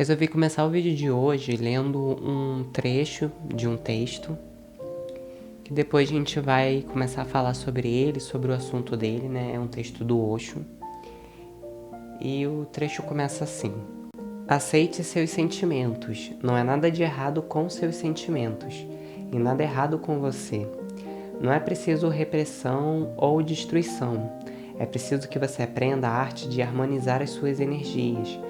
Resolvi começar o vídeo de hoje lendo um trecho de um texto, que depois a gente vai começar a falar sobre ele, sobre o assunto dele, né? É um texto do Osho. E o trecho começa assim: aceite seus sentimentos. Não há nada de errado com seus sentimentos, e nada errado com você. Não é preciso repressão ou destruição. É preciso que você aprenda a arte de harmonizar as suas energias.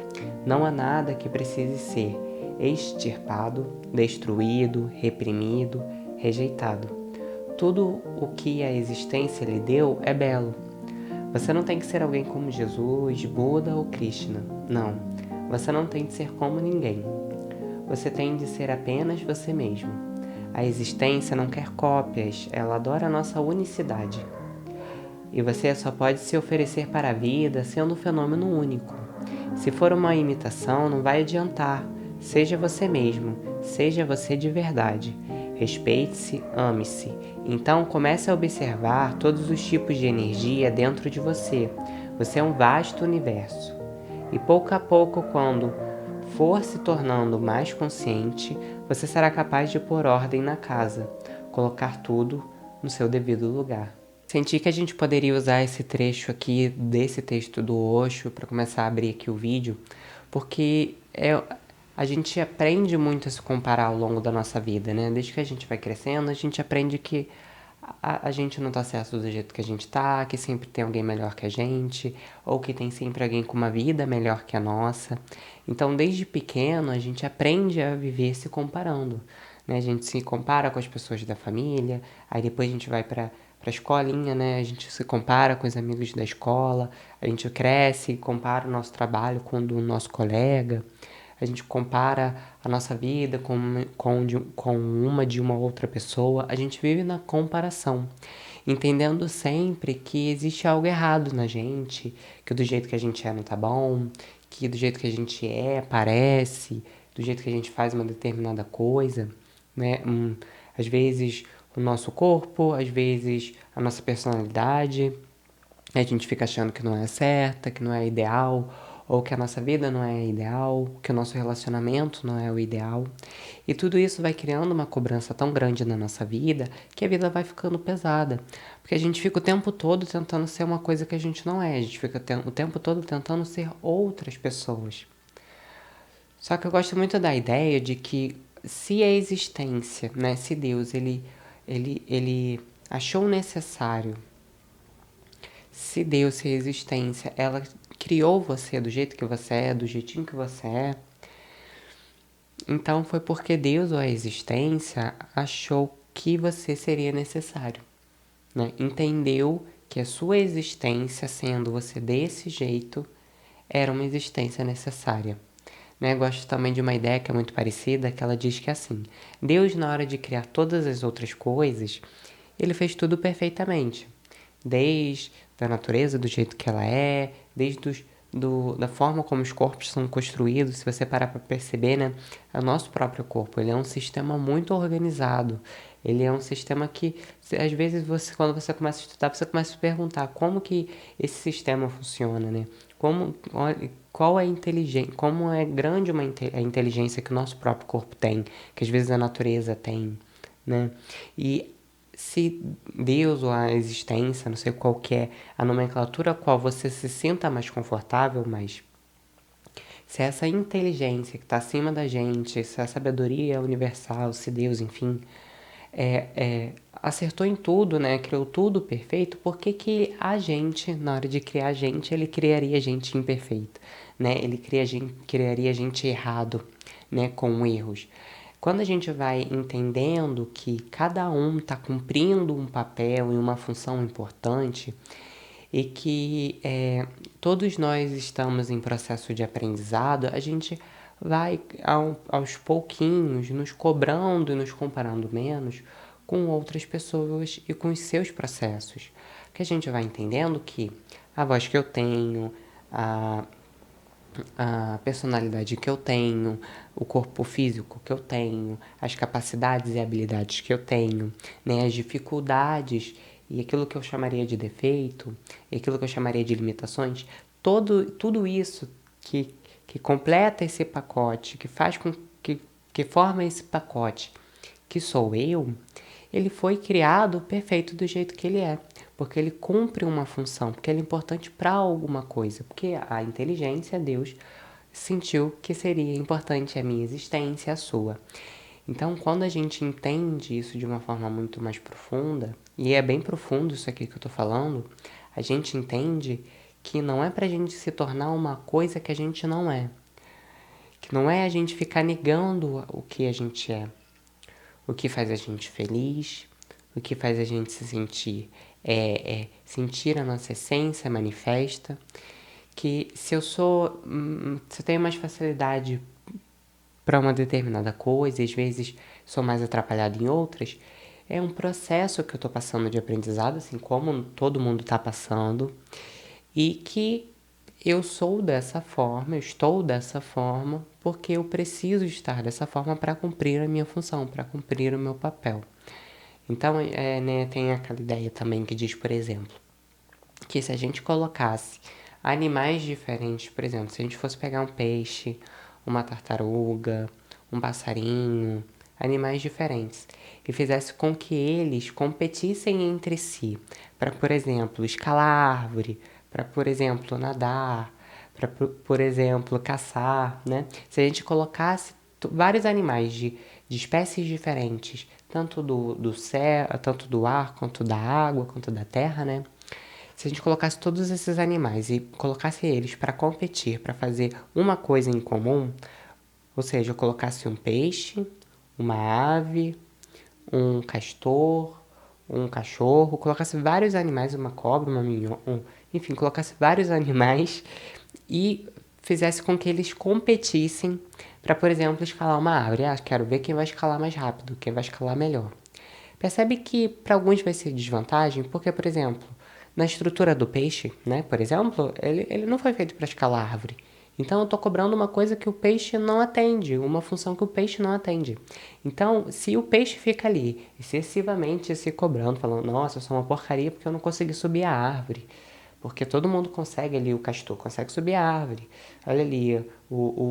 Não há nada que precise ser extirpado, destruído, reprimido, rejeitado. Tudo o que a existência lhe deu é belo. Você não tem que ser alguém como Jesus, Buda ou Krishna. Não. Você não tem de ser como ninguém. Você tem de ser apenas você mesmo. A existência não quer cópias, ela adora a nossa unicidade. E você só pode se oferecer para a vida sendo um fenômeno único. Se for uma imitação, não vai adiantar. Seja você mesmo, seja você de verdade. Respeite-se, ame-se. Então comece a observar todos os tipos de energia dentro de você. Você é um vasto universo. E pouco a pouco, quando for se tornando mais consciente, você será capaz de pôr ordem na casa, colocar tudo no seu devido lugar. Senti que a gente poderia usar esse trecho aqui desse texto do Osho para começar a abrir aqui o vídeo, porque a gente aprende muito a se comparar ao longo da nossa vida, né? Desde que a gente vai crescendo, a gente aprende que a gente não tá certo do jeito que a gente tá, que sempre tem alguém melhor que a gente, ou que tem sempre alguém com uma vida melhor que a nossa. Então, desde pequeno, a gente aprende a viver se comparando, né? A gente se compara com as pessoas da família, aí depois a gente vai para escolinha, né? A gente se compara com os amigos da escola, a gente cresce e compara o nosso trabalho com o do nosso colega, a gente compara a nossa vida com uma de uma outra pessoa, a gente vive na comparação, entendendo sempre que existe algo errado na gente, que do jeito que a gente é não tá bom, que do jeito que a gente é, parece, do jeito que a gente faz uma determinada coisa, né? Às vezes o nosso corpo, às vezes a nossa personalidade, a gente fica achando que não é certa, que não é ideal, ou que a nossa vida não é ideal, que o nosso relacionamento não é o ideal. E tudo isso vai criando uma cobrança tão grande na nossa vida que a vida vai ficando pesada. Porque a gente fica o tempo todo tentando ser uma coisa que a gente não é, a gente fica o tempo todo tentando ser outras pessoas. Só que eu gosto muito da ideia de que se a existência, né, se Deus, ele achou necessário, se Deus, se a existência, ela criou você do jeito que você é, do jeitinho que você é, então foi porque Deus ou a existência achou que você seria necessário, né? Entendeu que a sua existência, sendo você desse jeito, era uma existência necessária. Né? Gosto também de uma ideia que é muito parecida, que ela diz que é assim: Deus, na hora de criar todas as outras coisas, ele fez tudo perfeitamente. Desde a natureza, do jeito que ela é, desde da forma como os corpos são construídos. Se você parar para perceber, né, o nosso próprio corpo, ele é um sistema muito organizado. Ele é um sistema que, às vezes, quando você começa a estudar, você começa a se perguntar como que esse sistema funciona, né? Qual é a inteligência, como é grande a inteligência que o nosso próprio corpo tem, que às vezes a natureza tem, né? E se Deus ou a existência, não sei qual que é a nomenclatura a qual você se sinta mais confortável, mas se essa inteligência que está acima da gente, se a sabedoria universal, se Deus, enfim, acertou em tudo, né? Criou tudo perfeito, por que que a gente, na hora de criar a gente, ele criaria a gente imperfeito, né? Ele criaria a gente errado, né? Com erros. Quando a gente vai entendendo que cada um está cumprindo um papel e uma função importante e que todos nós estamos em processo de aprendizado, a gente vai aos pouquinhos nos cobrando e nos comparando menos com outras pessoas e com os seus processos. Que a gente vai entendendo que a voz que eu tenho, a personalidade que eu tenho, o corpo físico que eu tenho, as capacidades e habilidades que eu tenho, né, as dificuldades e aquilo que eu chamaria de defeito, e aquilo que eu chamaria de limitações, tudo isso que que completa esse pacote, que faz com que forma esse pacote, que sou eu, ele foi criado perfeito do jeito que ele é, porque ele cumpre uma função, porque ele é importante para alguma coisa, porque a inteligência, Deus, sentiu que seria importante a minha existência, a sua. Então, quando a gente entende isso de uma forma muito mais profunda, e é bem profundo isso aqui que eu estou falando, a gente entende que não é para a gente se tornar uma coisa que a gente não é. Que não é a gente ficar negando o que a gente é. O que faz a gente feliz, o que faz a gente se sentir, sentir a nossa essência manifesta. Que se eu sou, se eu tenho mais facilidade para uma determinada coisa, e às vezes sou mais atrapalhado em outras, é um processo que eu estou passando de aprendizado, assim como todo mundo está passando, e que eu sou dessa forma, eu estou dessa forma, porque eu preciso estar dessa forma para cumprir a minha função, para cumprir o meu papel. Então, né, tem aquela ideia também que diz, por exemplo, que se a gente colocasse animais diferentes, por exemplo, se a gente fosse pegar um peixe, uma tartaruga, um passarinho, animais diferentes, e fizesse com que eles competissem entre si, para, por exemplo, escalar árvore, para, por exemplo, nadar, para, por exemplo, caçar, né? Se a gente colocasse vários animais de espécies diferentes, tanto do céu, tanto do ar, quanto da água, quanto da terra, né? Se a gente colocasse todos esses animais e colocasse eles para competir, para fazer uma coisa em comum, ou seja, eu colocasse um peixe, uma ave, um castor, um cachorro, colocasse vários animais, uma cobra, uma minhoca, enfim, colocasse vários animais e fizesse com que eles competissem para, por exemplo, escalar uma árvore. Ah, quero ver quem vai escalar mais rápido, quem vai escalar melhor. Percebe que para alguns vai ser desvantagem, porque, por exemplo, na estrutura do peixe, né, por exemplo, ele não foi feito para escalar árvore. Então eu estou cobrando uma coisa que o peixe não atende, uma função que o peixe não atende. Então, se o peixe fica ali excessivamente se cobrando, falando, nossa, eu sou uma porcaria porque eu não consegui subir a árvore. Porque todo mundo consegue ali, o castor consegue subir a árvore. Olha ali,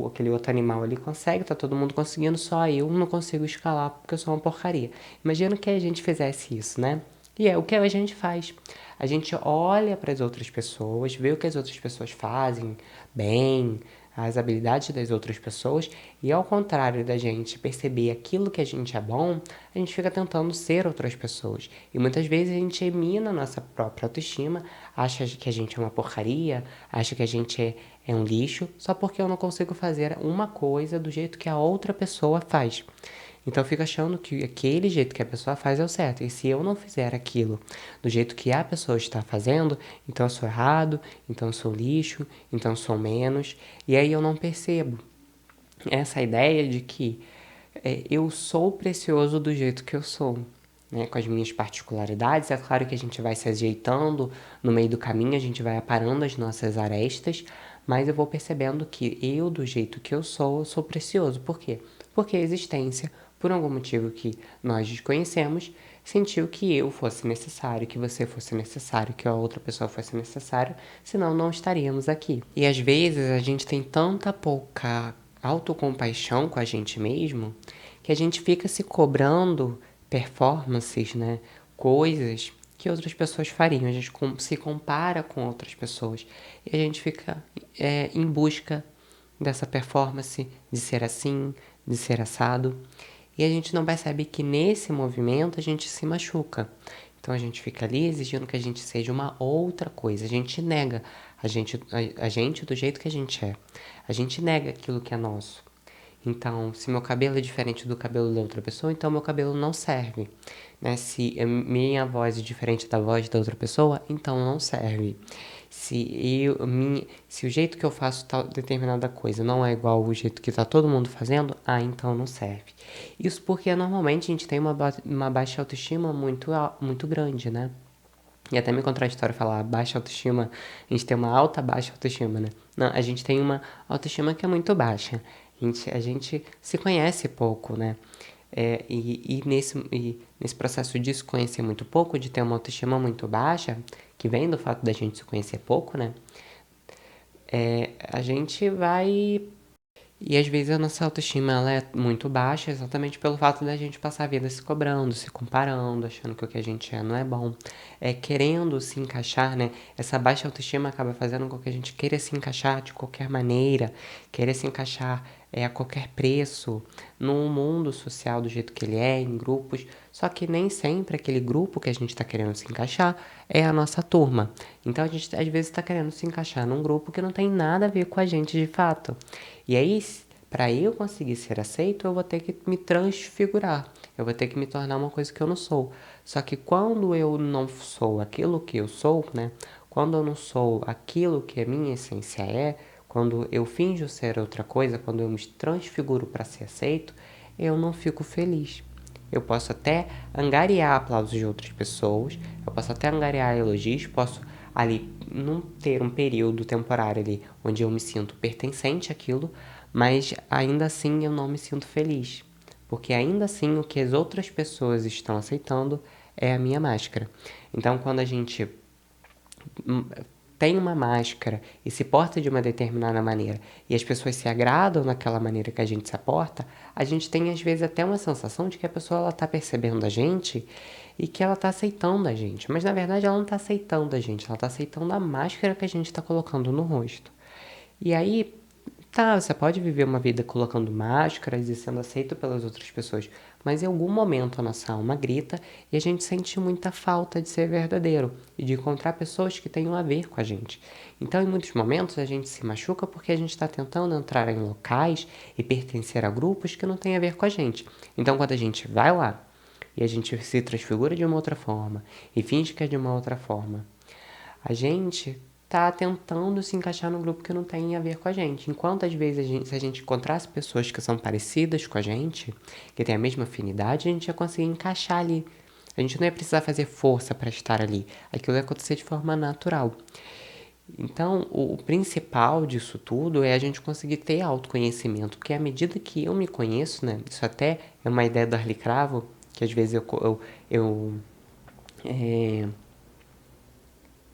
aquele outro animal ali consegue, tá todo mundo conseguindo, só eu não consigo escalar porque eu sou uma porcaria. Imagina que a gente fizesse isso, né? E é o que a gente faz. A gente olha para as outras pessoas, vê o que as outras pessoas fazem bem, as habilidades das outras pessoas, e ao contrário da gente perceber aquilo que a gente é bom, a gente fica tentando ser outras pessoas. E muitas vezes a gente emina a nossa própria autoestima, acha que a gente é uma porcaria, acha que a gente é um lixo, só porque eu não consigo fazer uma coisa do jeito que a outra pessoa faz. Então eu fico achando que aquele jeito que a pessoa faz é o certo. E se eu não fizer aquilo do jeito que a pessoa está fazendo, então eu sou errado, então eu sou lixo, então eu sou menos. E aí eu não percebo essa ideia de que eu sou precioso do jeito que eu sou. Né, com as minhas particularidades, é claro que a gente vai se ajeitando no meio do caminho, a gente vai aparando as nossas arestas, mas eu vou percebendo que eu, do jeito que eu sou precioso. Por quê? Porque a existência, por algum motivo que nós desconhecemos, sentiu que eu fosse necessário, que você fosse necessário, que a outra pessoa fosse necessário, senão não estaríamos aqui. E às vezes a gente tem tanta pouca autocompaixão com a gente mesmo que a gente fica se cobrando performances, né? Coisas que outras pessoas fariam. A gente se compara com outras pessoas e a gente fica em busca dessa performance de ser assim, de ser assado. E a gente não percebe que nesse movimento a gente se machuca. Então a gente fica ali exigindo que a gente seja uma outra coisa. A gente nega a gente do jeito que a gente é. A gente nega aquilo que é nosso. Então, se meu cabelo é diferente do cabelo da outra pessoa, então meu cabelo não serve. Né? Se a minha voz é diferente da voz da outra pessoa, então não serve. Se o jeito que eu faço tal determinada coisa não é igual ao jeito que está todo mundo fazendo, então não serve. Isso porque normalmente a gente tem uma baixa autoestima muito grande, né? E até me contar a história falar baixa autoestima, a gente tem uma alta baixa autoestima, né? Não, a gente tem uma autoestima que é muito baixa. A gente se conhece pouco, né? Nesse processo de se conhecer muito pouco, de ter uma autoestima muito baixa, que vem do fato da gente se conhecer pouco, né? a gente vai. E às vezes a nossa autoestima ela é muito baixa exatamente pelo fato da gente passar a vida se cobrando, se comparando, achando que o que a gente é não é bom, querendo se encaixar, né? Essa baixa autoestima acaba fazendo com que a gente queira se encaixar de qualquer maneira, queira se encaixar a qualquer preço, num mundo social do jeito que ele é, em grupos, só que nem sempre aquele grupo que a gente está querendo se encaixar é a nossa turma. Então a gente às vezes está querendo se encaixar num grupo que não tem nada a ver com a gente de fato. E aí, para eu conseguir ser aceito, eu vou ter que me transfigurar. Eu vou ter que me tornar uma coisa que eu não sou. Só que quando eu não sou aquilo que eu sou, né? Quando eu não sou aquilo que a minha essência é, quando eu finjo ser outra coisa, quando eu me transfiguro para ser aceito, eu não fico feliz. Eu posso até angariar aplausos de outras pessoas, eu posso até angariar elogios, posso ali não ter um período temporário ali onde eu me sinto pertencente àquilo, mas ainda assim eu não me sinto feliz, porque ainda assim o que as outras pessoas estão aceitando é a minha máscara. Então quando a gente tem uma máscara e se porta de uma determinada maneira e as pessoas se agradam naquela maneira que a gente se porta, a gente tem às vezes até uma sensação de que a pessoa ela tá percebendo a gente e que ela tá aceitando a gente, mas na verdade ela não tá aceitando a gente, ela tá aceitando a máscara que a gente tá colocando no rosto. E aí, tá, você pode viver uma vida colocando máscaras e sendo aceito pelas outras pessoas, mas em algum momento a nossa alma grita e a gente sente muita falta de ser verdadeiro e de encontrar pessoas que tenham a ver com a gente. Então, em muitos momentos, a gente se machuca porque a gente está tentando entrar em locais e pertencer a grupos que não têm a ver com a gente. Então, quando a gente vai lá e a gente se transfigura de uma outra forma e finge que é de uma outra forma, a gente tá tentando se encaixar num grupo que não tem a ver com a gente. Enquanto às vezes se a gente encontrasse pessoas que são parecidas com a gente, que têm a mesma afinidade, a gente ia conseguir encaixar ali. A gente não ia precisar fazer força para estar ali. Aquilo ia acontecer de forma natural. Então, o principal disso tudo é a gente conseguir ter autoconhecimento, porque à medida que eu me conheço, né? Isso até é uma ideia do Arli Cravo, que às vezes é,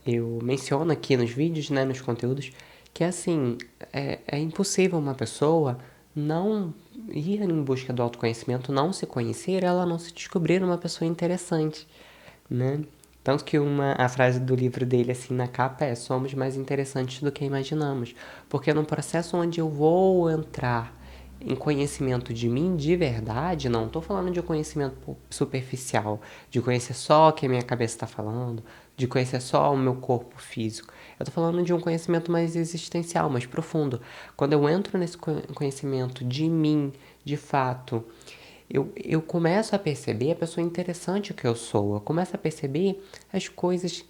eu menciono aqui nos vídeos, né, nos conteúdos, que assim, é impossível uma pessoa não ir em busca do autoconhecimento, não se conhecer, ela não se descobrir uma pessoa interessante, né? Tanto que a frase do livro dele, assim, na capa é: somos mais interessantes do que imaginamos. Porque no processo onde eu vou entrar em conhecimento de mim de verdade, não estou falando de um conhecimento superficial, de conhecer só o que a minha cabeça está falando, de conhecer só o meu corpo físico. Eu estou falando de um conhecimento mais existencial, mais profundo. Quando eu entro nesse conhecimento de mim, de fato, eu começo a perceber a pessoa interessante que eu sou. Eu começo a perceber as coisas.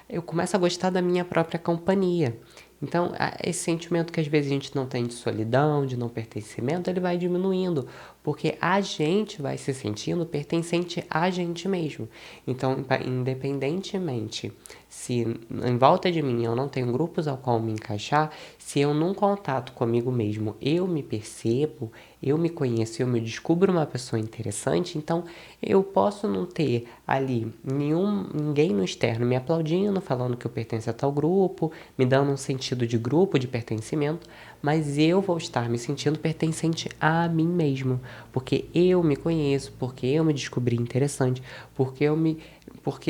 Eu começo a gostar da minha própria companhia. Então, esse sentimento que às vezes a gente não tem de solidão, de não pertencimento, ele vai diminuindo, porque a gente vai se sentindo pertencente a gente mesmo. Então, independentemente se em volta de mim eu não tenho grupos ao qual me encaixar, se eu num contato comigo mesmo eu me percebo, eu me conheço, eu me descubro uma pessoa interessante, então eu posso não ter ali ninguém no externo me aplaudindo, falando que eu pertenço a tal grupo, me dando um sentido de grupo, de pertencimento, mas eu vou estar me sentindo pertencente a mim mesmo, porque eu me conheço, porque eu me descobri interessante, porque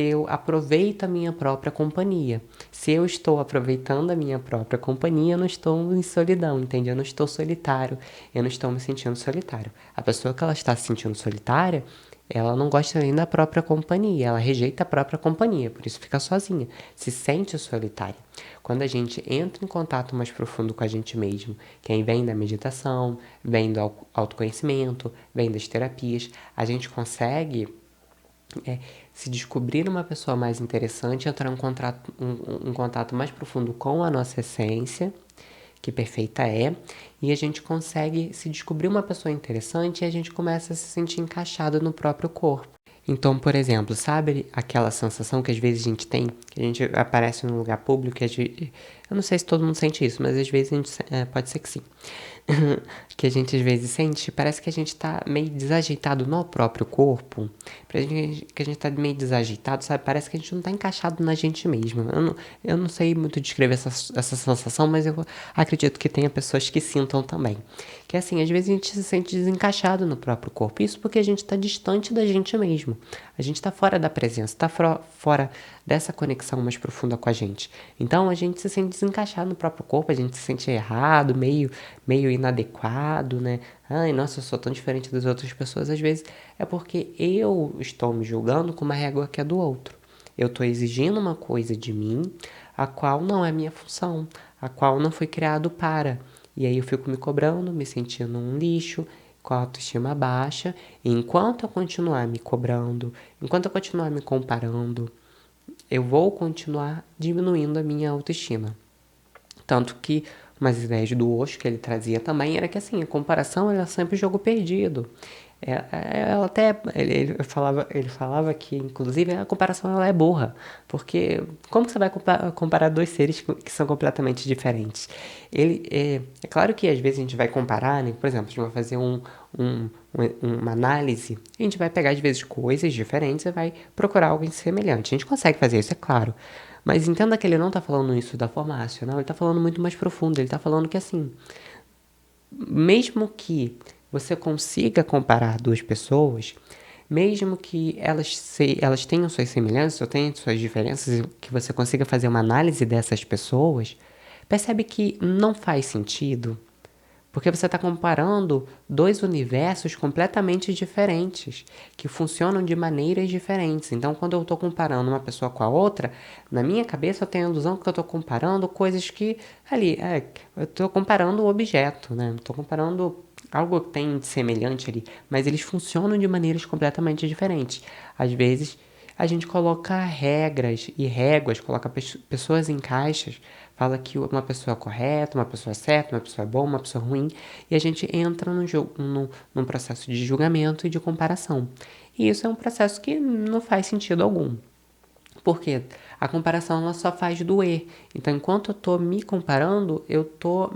eu aproveito a minha própria companhia. Se eu estou aproveitando a minha própria companhia, eu não estou em solidão, entende? Eu não estou solitário, eu não estou me sentindo solitário. A pessoa que ela está se sentindo solitária, ela não gosta nem da própria companhia, ela rejeita a própria companhia, por isso fica sozinha, se sente solitária. Quando a gente entra em contato mais profundo com a gente mesmo, que aí vem da meditação, vem do autoconhecimento, vem das terapias, a gente consegue se descobrir uma pessoa mais interessante, entrar em contato mais profundo com a nossa essência, que perfeita é, e a gente consegue se descobrir uma pessoa interessante e a gente começa a se sentir encaixado no próprio corpo. Então, por exemplo, sabe aquela sensação que às vezes a gente tem, que a gente aparece num lugar público e Eu não sei se todo mundo sente isso, mas às vezes a gente, pode ser que sim. Que a gente às vezes sente, parece que a gente tá meio desajeitado no próprio corpo. Que a gente tá meio desajeitado, sabe? Parece que a gente não tá encaixado na gente mesmo. Eu não sei muito descrever essa sensação, mas eu acredito que tenha pessoas que sintam também. Que assim, às vezes a gente se sente desencaixado no próprio corpo. Isso porque a gente tá distante da gente mesmo. A gente tá fora da presença, tá fora dessa conexão mais profunda com a gente. Então a gente se sente desencaixado no próprio corpo, a gente se sente errado, meio inadequado, né? Ai, nossa, eu sou tão diferente das outras pessoas. Às vezes é porque eu estou me julgando com uma régua que é do outro. Eu estou exigindo uma coisa de mim, a qual não é minha função, a qual não foi criado para. E aí eu fico me cobrando, me sentindo um lixo, com a autoestima baixa. E enquanto eu continuar me cobrando, enquanto eu continuar me comparando, eu vou continuar diminuindo a minha autoestima. Tanto que umas ideias do Osho que ele trazia também era que assim, a comparação era sempre jogo perdido. Ela até ele falava que inclusive a comparação ela é burra, porque como que você vai comparar dois seres que são completamente diferentes? É claro que às vezes a gente vai comparar, né? Por exemplo, a gente vai fazer uma análise, a gente vai pegar às vezes coisas diferentes e vai procurar algo semelhante. A gente consegue fazer isso, é claro. Mas entenda que ele não tá falando isso da forma racional, ele tá falando muito mais profundo. Ele tá falando que assim, mesmo que você consiga comparar duas pessoas, mesmo que elas tenham suas semelhanças ou tenham suas diferenças, que você consiga fazer uma análise dessas pessoas, percebe que não faz sentido porque você está comparando dois universos completamente diferentes, que funcionam de maneiras diferentes. Então, quando eu estou comparando uma pessoa com a outra, na minha cabeça eu tenho a ilusão que eu estou comparando coisas que, eu estou comparando o objeto, né? Estou comparando algo que tem de semelhante ali, mas eles funcionam de maneiras completamente diferentes. Às vezes, a gente coloca regras e réguas, coloca pessoas em caixas, fala que uma pessoa é correta, uma pessoa é certa, uma pessoa é boa, uma pessoa é ruim, e a gente entra num processo de julgamento e de comparação. E isso é um processo que não faz sentido algum. Porque a comparação ela só faz doer. Então, enquanto eu tô me comparando, eu tô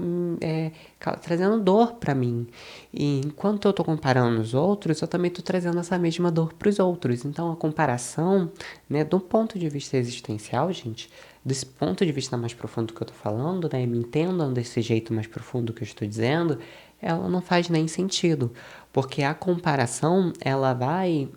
trazendo dor para mim. E enquanto eu tô comparando os outros, eu também tô trazendo essa mesma dor para os outros. Então, a comparação, né, do ponto de vista existencial, gente, desse ponto de vista mais profundo que eu tô falando, né, me entendam desse jeito mais profundo que eu estou dizendo, ela não faz nem sentido. Porque a comparação, ela vai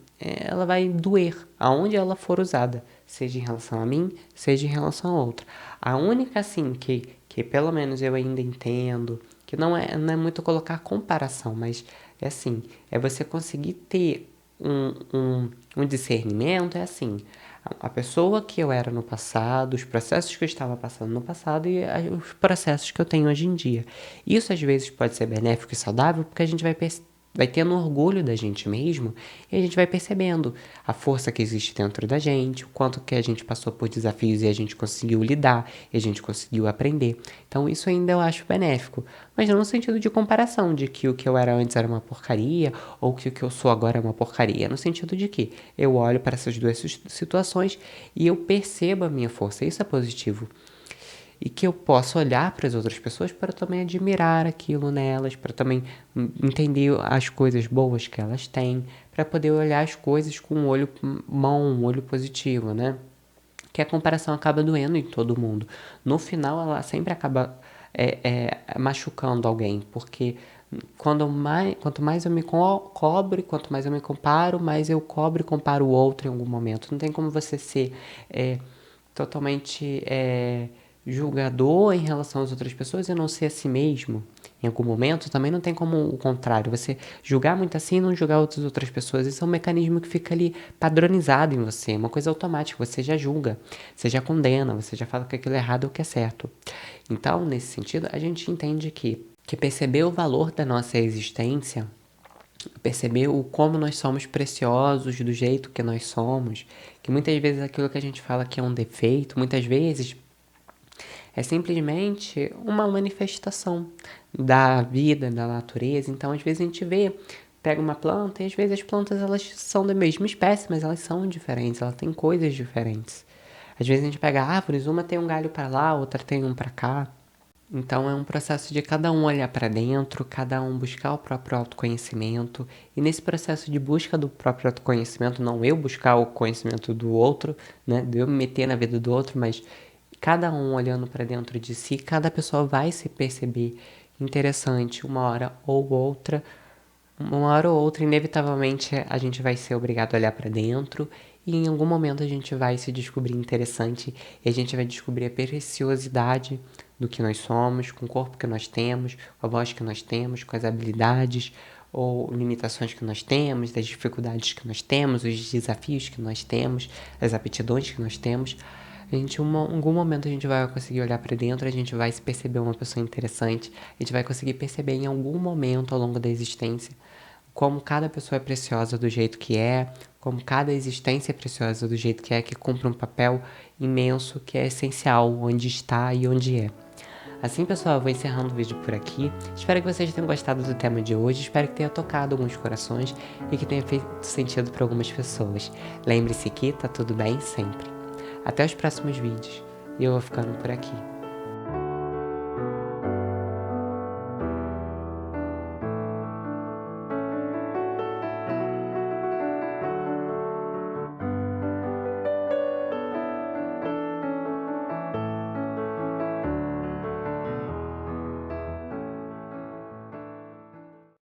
doer aonde ela for usada, seja em relação a mim, seja em relação a outra. A única, assim, que pelo menos eu ainda entendo, que não é muito colocar comparação, mas é assim, é você conseguir ter um discernimento, é assim, a pessoa que eu era no passado, os processos que eu estava passando no passado e os processos que eu tenho hoje em dia. Isso às vezes pode ser benéfico e saudável porque a gente vai tendo orgulho da gente mesmo e a gente vai percebendo a força que existe dentro da gente, o quanto que a gente passou por desafios e a gente conseguiu lidar, e a gente conseguiu aprender. Então isso ainda eu acho benéfico, mas não no sentido de comparação, de que o que eu era antes era uma porcaria ou que o que eu sou agora é uma porcaria, no sentido de que eu olho para essas duas situações e eu percebo a minha força, isso é positivo e que eu possa olhar para as outras pessoas para também admirar aquilo nelas, para também entender as coisas boas que elas têm, para poder olhar as coisas com um olho bom, um olho positivo, né? Que a comparação acaba doendo em todo mundo. No final, ela sempre acaba machucando alguém, porque quanto mais eu me cobro, quanto mais eu me comparo, mais eu cobro e comparo o outro em algum momento. Não tem como você ser totalmente julgador em relação às outras pessoas e não ser a si mesmo em algum momento. Também não tem como o contrário, você julgar muito assim e não julgar outras pessoas. Isso é um mecanismo que fica ali padronizado em você, uma coisa automática, você já julga, você já condena, você já fala que aquilo é errado ou que é certo. Então, nesse sentido, a gente entende que perceber o valor da nossa existência, perceber o como nós somos preciosos do jeito que nós somos, que muitas vezes aquilo que a gente fala que é um defeito, muitas vezes é simplesmente uma manifestação da vida, da natureza. Então, às vezes a gente pega uma planta e às vezes as plantas elas são da mesma espécie, mas elas são diferentes, elas têm coisas diferentes. Às vezes a gente pega árvores, uma tem um galho para lá, outra tem um para cá. Então é um processo de cada um olhar para dentro, cada um buscar o próprio autoconhecimento. E nesse processo de busca do próprio autoconhecimento, não eu buscar o conhecimento do outro, né, de eu me meter na vida do outro, mas cada um olhando para dentro de si, cada pessoa vai se perceber interessante uma hora ou outra, inevitavelmente, a gente vai ser obrigado a olhar para dentro e em algum momento a gente vai se descobrir interessante e a gente vai descobrir a preciosidade do que nós somos, com o corpo que nós temos, com a voz que nós temos, com as habilidades ou limitações que nós temos, das dificuldades que nós temos, os desafios que nós temos, as aptidões que nós temos. Em algum momento a gente vai conseguir olhar para dentro, a gente vai se perceber uma pessoa interessante, a gente vai conseguir perceber em algum momento ao longo da existência como cada pessoa é preciosa do jeito que é, como cada existência é preciosa do jeito que cumpre um papel imenso, que é essencial, onde está e onde é. Assim, pessoal, eu vou encerrando o vídeo por aqui. Espero que vocês tenham gostado do tema de hoje, espero que tenha tocado alguns corações e que tenha feito sentido para algumas pessoas. Lembre-se que tá tudo bem sempre. Até os próximos vídeos e eu vou ficando por aqui.